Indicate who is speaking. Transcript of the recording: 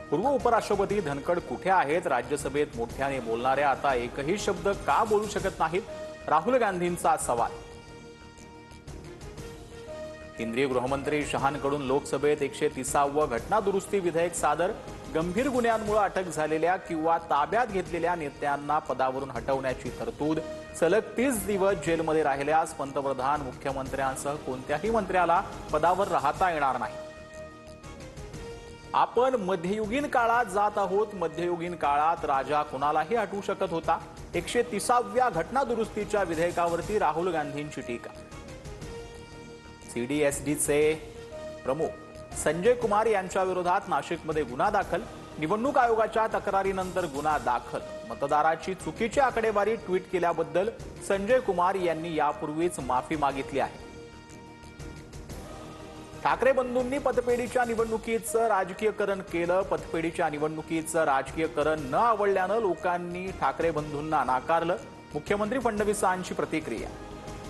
Speaker 1: पूर्व उपराष्ट्रपती धनखड कुठे आहेत? राज्यसभेत मोठ्याने बोलणारे आता एकही शब्द का बोलू शकत नाहीत? राहुल गांधींचा सवाल। केंद्रीय गृहमंत्री शहांकडून लोकसभेत 130वे घटना दुरुस्ती विधेयक सादर। गंभीर गुन्ह्यांमुळे अटक झालेल्या किंवा ताब्यात घेतलेल्या नेत्यांना पदावरून हटवण्याची तरतूद। सलग 30 दिवस जेलमध्ये राहिल्यास पंतप्रधान मुख्यमंत्र्यांसह कोणत्याही मंत्र्याला पदावर राहता येणार नाही। आपण मध्ययुगीन काळात जात आहोत। मध्ययुगीन काळात राजा कोणालाही हटवू शकत होता। 130व्या घटना दुरुस्तीच्या विधेयकावरती राहुल गांधींची टीका। सीडीएसडीचे प्रमुख संजय कुमार यांच्या विरोधात नाशिकमध्ये गुन्हा दाखल। निवडणूक आयोगाच्या तक्रारीनंतर गुन्हा दाखल। मतदाराची चुकीची आकडेवारी ट्विट केल्याबद्दल संजय कुमार यांनी यापूर्वीच माफी मागितली आहे। ठाकरे बंधूंनी पतपेढीच्या निवडणुकीचं राजकीयकरण केलं। पतपेढीच्या निवडणुकीचं राजकीयकरण न आवडल्यानं लोकांनी ठाकरे बंधूंना नाकारलं। मुख्यमंत्री फडणवीसांची प्रतिक्रिया।